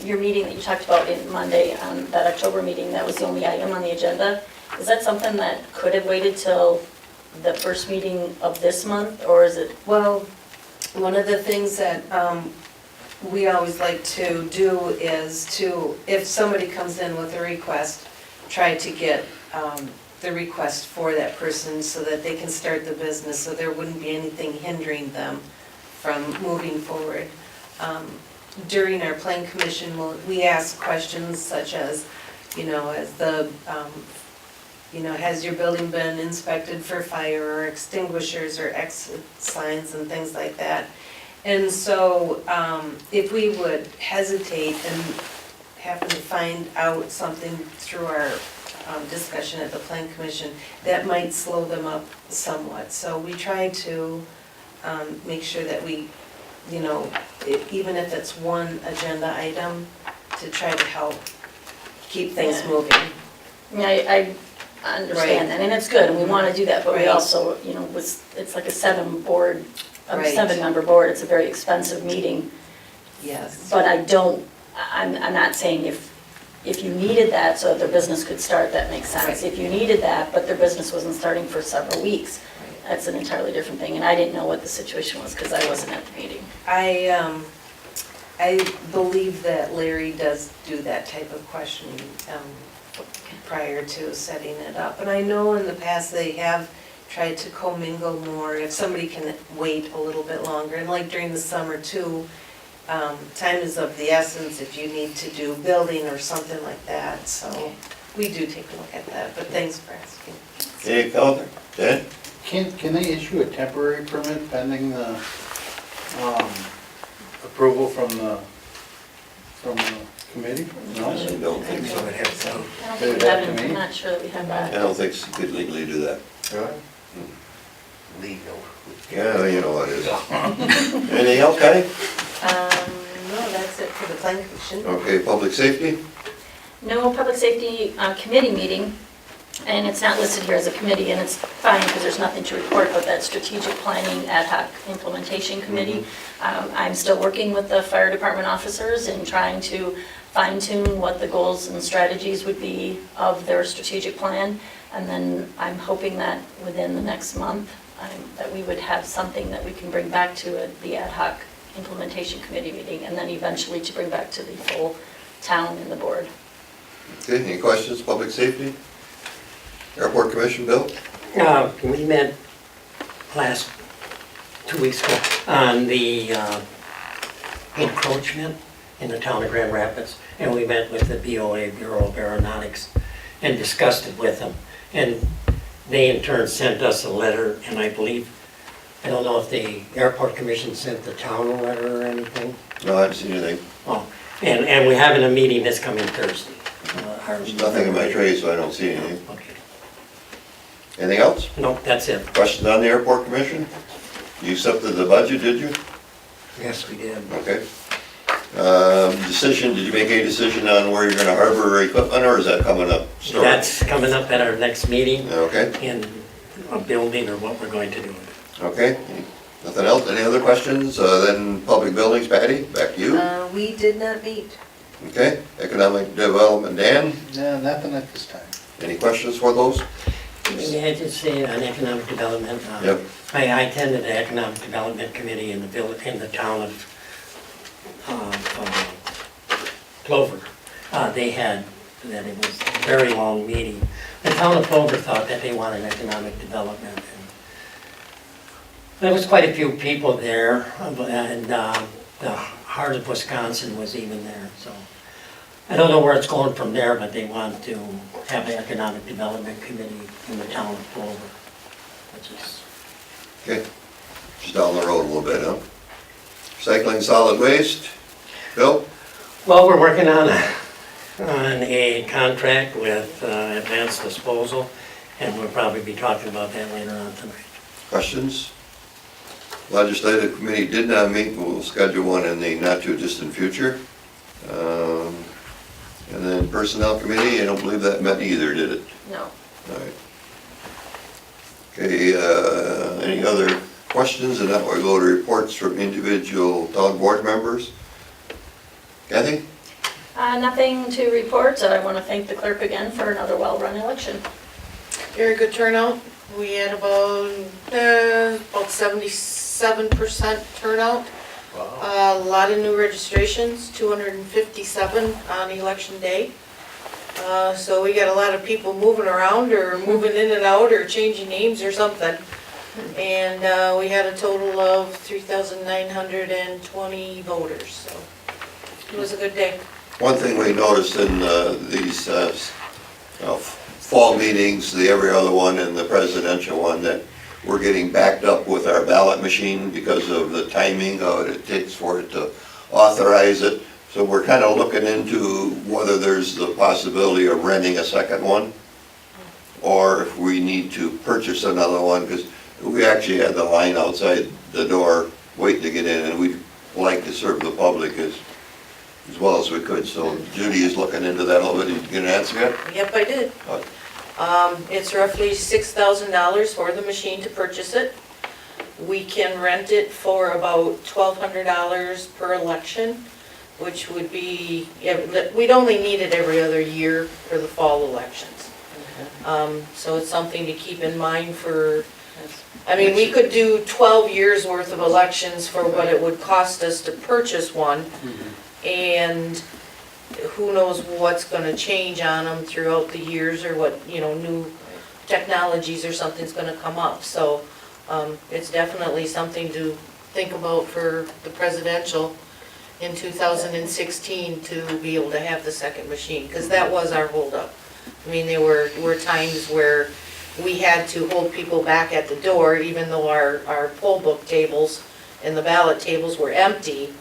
your meeting that you talked about in Monday, that October meeting, that was the only item on the agenda. Is that something that could have waited till the first meeting of this month, or is it? Well, one of the things that we always like to do is to, if somebody comes in with a request, try to get the request for that person so that they can start the business, so there wouldn't be anything hindering them from moving forward. During our Plan Commission, we ask questions such as, has your building been inspected for fire or extinguishers or exit signs and things like that? And so if we would hesitate and happen to find out something through our discussion at the Plan Commission, that might slow them up somewhat. So we try to make sure that we, even if it's one agenda item, to try to help keep things moving. I mean, I understand that, and it's good, and we want to do that, but we Right. also, it's like a seven-member board, it's a very expensive meeting. Yes. But I'm not saying if you needed that so that their business could start, that makes sense. Right. If you needed that, but their business wasn't starting for several weeks, that's an entirely different thing, and I didn't know what the situation was because I wasn't at the meeting. I believe that Larry does do that type of questioning prior to setting it up. And I know in the past they have try to commingle more, if somebody can wait a little bit longer. And like during the summer too, time is of the essence if you need to do building or something like that. So we do take a look at that, but thanks for asking. Any comment? Dan? Can they issue a temporary permit pending the approval from the committee? No? I don't think so. I don't think Leave we that have, to I'm me. not sure that we have I that. don't think you could legally do that. Legal. Yeah, you know what it is. Anything else, Patty? No, that's it for the planning commission. Okay, public safety? No public safety committee meeting, and it's not listed here as a committee, and it's fine because there's nothing to report, but that strategic planning ad hoc implementation committee. I'm still working with the fire department officers and trying to fine tune what the goals and strategies would be of their strategic plan. And then I'm hoping that within the next month, that we would have something that we can bring back to the ad hoc implementation committee meeting, and then eventually to bring back to the full town and the board. Okay, any questions, public safety? Airport Commission, Bill? We met last, 2 weeks ago, on the encroachment in the town of Grand Rapids, and we met with the BOA, Bureau of Aeronautics, and discussed it with them. And they in turn sent us a letter, and I believe, I don't know if the Airport Commission sent the town a letter or anything. No, I haven't seen anything. Oh, and we're having a meeting this coming Thursday. There's nothing in my tray, so I don't see anything. Okay. Anything else? No, that's it. Questions on the Airport Commission? You accepted the budget, did you? Yes, we did. Okay. Decision, did you make any decision on where you're gonna harbor equipment, or is that coming up? Storage? That's coming up at our next meeting Okay, in a building or what we're going to do with it. okay. Nothing else? Any other questions? Then public buildings, Patty, back to you. We did not meet. Okay. Economic development, Dan? No, nothing at this time. Any questions for those? May I just say on economic development? Yep. I attended the economic development committee in the town of Clover. They had, that it was a very long meeting. The town of Clover thought that they wanted economic development. And there was quite a few people there, and the heart of Wisconsin was even there, so. I don't know where it's going from there, but they want to have an economic development committee in the town of Clover, which is, Okay. Just down the road a little bit, huh? Recycling solid waste? Bill? well, we're working on a contract with Advanced Disposal, and we'll probably be talking about that later on tonight. Questions? Legislative committee did not meet, we'll schedule one in the not too distant future. And then personnel committee, I don't believe that met either, did it? No. All right. Okay, any other questions? And that will go to reports from individual town board members. Kathy? Nothing to report. I want to thank the clerk again for another well-run election. Very good turnout. We had about 77% turnout. A lot of new registrations, 257 on election day. So we got a lot of people moving around or moving in and out or changing names or something. And we had a total of 3,920 voters, so it was a good day. One thing we noticed in these fall meetings, the every other one and the presidential one, that we're getting backed up with our ballot machine because of the timing of it takes for it to authorize it. So we're kind of looking into whether there's the possibility of renting a second one, or if we need to purchase another one, because we actually had the line outside the door waiting to get in, and we'd like to serve the public as well as we could. So Judy is looking into that a little bit. Did you get an answer yet? Yep, I did. It's roughly $6,000 for the machine to purchase it. We can rent it for about $1,200 per election, which would be, we'd only need it every other year for the fall elections. So it's something to keep in mind for, I mean, we could do 12 years worth of elections for what it would cost us to purchase one. And who knows what's gonna change on them throughout the years or what, new technologies or something's gonna come up. So it's definitely something to think about for the presidential in 2016 to be able to have the second machine, because that was our holdup. I mean, there were times where we had to hold people back at the door, even though our poll book tables and the ballot tables were empty.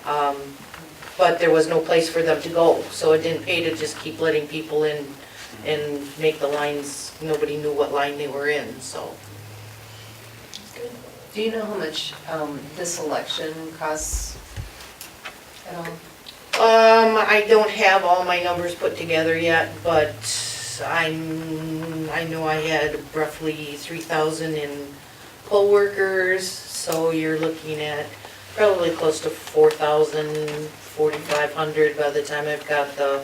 But there was no place for them to go, so it didn't pay to just keep letting people in and make the lines, nobody knew what line they were in, so. Do you know how much this election costs at all? I don't have all my numbers put together yet, but I know I had roughly 3,000 in poll workers, so you're looking at probably close to 4,000, 4,500 by the time I've got the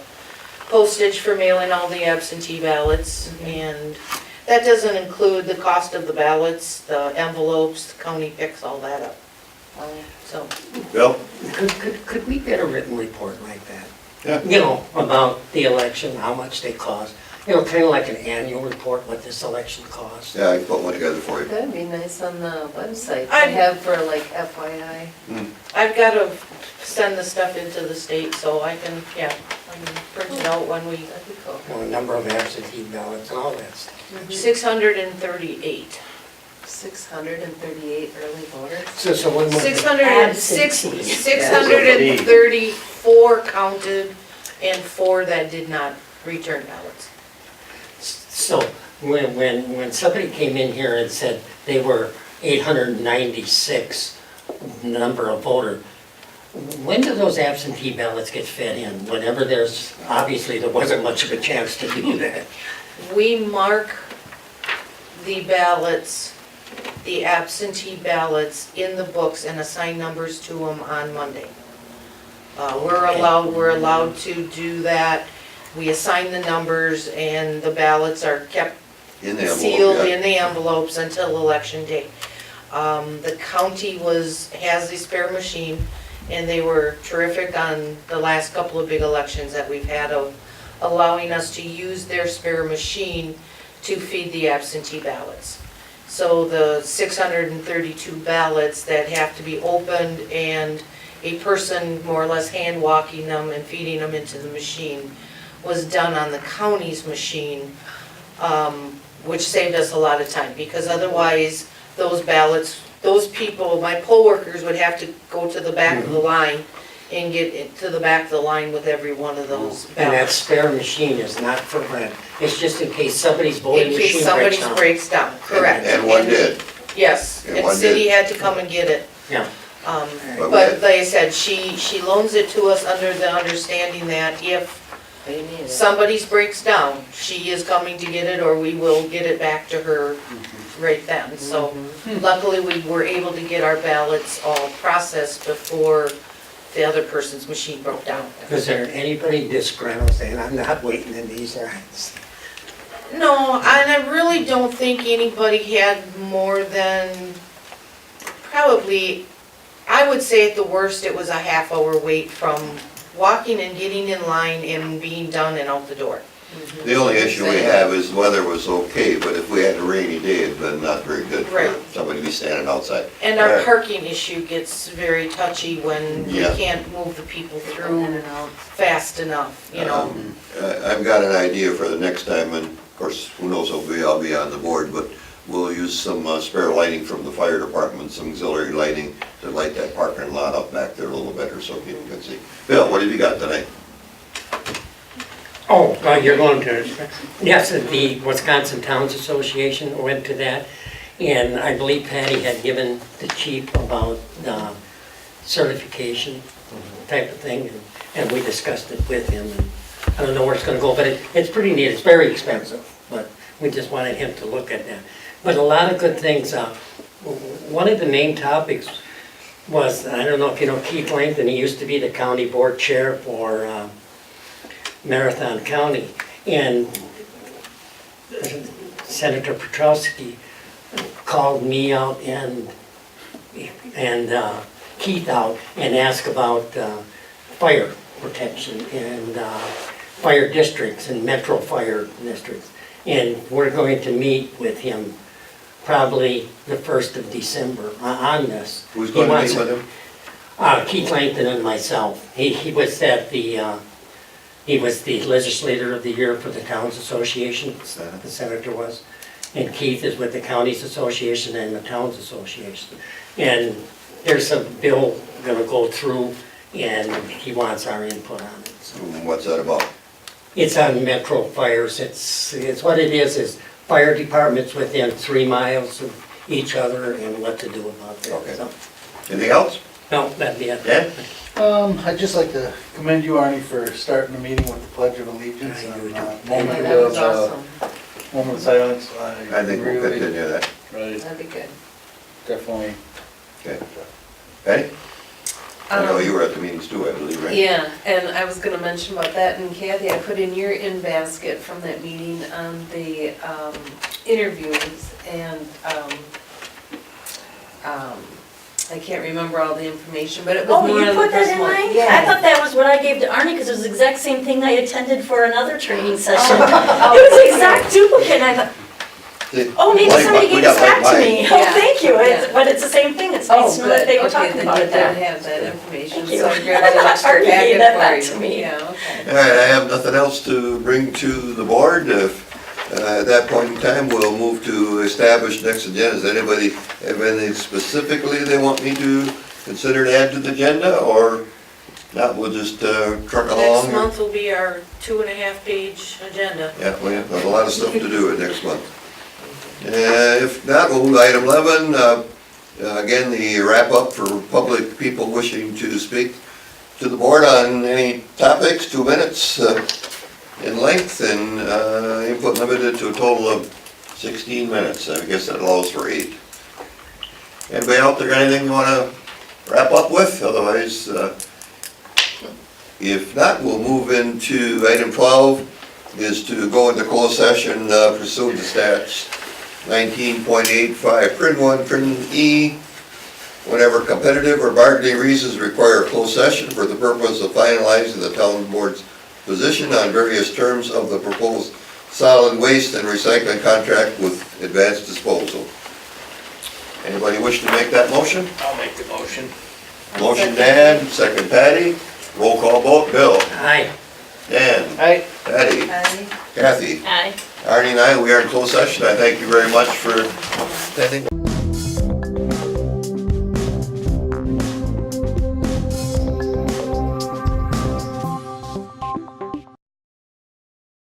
postage for mailing all the absentee ballots. And that doesn't include the cost of the ballots, the envelopes, the county picks all that up. So, Bill? Could we get a written report like that? Yeah. You know, about the election, how much they cost, you know, kind of like an annual report, what this election cost. Yeah, I can put one together for you. That'd be nice on the website to I- have for like FYI. I've got to send the stuff into the state, so I can print it out when we, That'd be cool. You know, number of absentee ballots and all that stuff. 638. 638 early voters. So when was the 634 counted and 4 that did not return ballots. So when somebody came in here and said they were 896 number of voter, when do those absentee ballots get fed in? Whenever obviously there wasn't much of a chance to do that. We mark the ballots, the absentee ballots in the books and assign numbers to them on Monday. We're allowed to do that. We assign the numbers and the ballots are kept In the envelope, sealed yeah. in the envelopes until election day. The county has a spare machine, and they were terrific on the last couple of big elections that we've had of allowing us to use their spare machine to feed the absentee ballots. So the 632 ballots that have to be opened and a person more or less hand walking them and feeding them into the machine was done on the county's machine, which saved us a lot of time, because otherwise those ballots, those people, my poll workers would have to go to the back of the line and get to the back of the line with every one of those And that ballots. spare machine is not for rent. It's just in case somebody's voting In machine case breaks somebody's down. breaks down, correct. And one did. Yes, And and one city did. had to come and get it. Yeah. Um, But we But had- like I said, she loans it to us under the understanding that if They need it. somebody's breaks down, she is coming to get it, or we will get it back to her right then. So luckily, we were able to get our ballots all processed before the other person's machine broke down. Was there anybody disgruntled saying, I'm not waiting in these lines? No, and I really don't think anybody had more than, probably, I would say at the worst, it was a half-hour wait from walking and getting in line and being done and out the door. The only issue we have is the weather was okay, but if we had a rainy day, it'd been not very good for Right. somebody to be standing outside. And our Right. parking issue gets very touchy when we Yeah. can't move the people In through and out. fast enough, you know? I've got an idea for the next time, and of course, who knows, I'll be on the board, but we'll use some spare lighting from the fire department, some auxiliary lighting to light that parking lot up back there a little better so people can see. Bill, what have you got tonight? Oh, you're going to, yes, the Wisconsin Towns Association went to that, and I believe Patty had given the chief about certification type of thing, and we discussed it with him, and I don't know where it's gonna go, but it's pretty neat, it's very expensive, but we just wanted him to look at that. But a lot of good things, one of the main topics was, I don't know if you know Keith Langton, he used to be the county board chair for Marathon County, and Senator Petrowski called me out and Keith out and asked about fire protection and fire districts and metro fire districts. And we're going to meet with him probably the 1st of December on this. Who's He going to wants meet it- with him? Keith Langton and myself. He was at the, he was the legislator of the year for the Towns Association, the senator was. And Keith is with the Counties Association and the Towns Association. And there's a bill gonna go through, and he wants our input on it. So What's that about? it's on metro fires. It's what it is fire departments within 3 miles of each other and what to do about that. Okay. So, Anything else? no, that'd be it. Dan? I'd just like to commend you, Arnie, for starting the meeting with the Pledge of Allegiance I and do. moment That was of, awesome. moment of silence. I think we'll really- continue that. Right, That'd be good. definitely. Okay. Patty? I know you were at the meetings too, I believe, right? Yeah, and I was gonna mention about that, and Kathy, I put in your in basket from that meeting on the interviews, and I can't remember all the information, but it was Oh, more you on the put that in personal. mine? I Yeah. thought that was what I gave to Arnie, because it was the exact same thing I attended for another training session. It was the exact duplicate, and I thought, See, oh, maybe like somebody we gave got this back like to mine. me. Oh, Yeah. thank you, Yeah. but it's the same thing, it's Oh, nice to know that good, they were okay, talking then about you it did there. have that information, Thank you. so I grabbed an extra Already gave packet that back for to you. me. Yeah, All okay. right, I have nothing else to bring to the board. At that point in time, we'll move to establish next agenda. Does anybody have anything specifically they want me to consider to add to the agenda, or not, we'll just truck along? Next month will be our 2.5-page agenda. Yeah, we have a lot of stuff to do next month. If not, we'll move to item 11. Again, the wrap-up for public people wishing to speak to the board on any topics, 2 minutes in length, and input limited to a total of 16 minutes. I guess that allows for 8. Anybody out there got anything you want to wrap up with? Otherwise, if not, we'll move into item 12, is to go into closed session pursuant to stats 19.85, print 1, print E, whenever competitive or bargaining reasons require a closed session for the purpose of finalizing the town board's position on various terms of the proposed solid waste and recycling contract with Advanced Disposal. Anybody wish to make that motion? I'll make the motion. Motion Dan, second Patty, roll call vote, Bill, Aye. Dan, Aye. Patty, Aye. Kathy, Aye. Arnie and I, we are in closed session. I thank you very much for attending.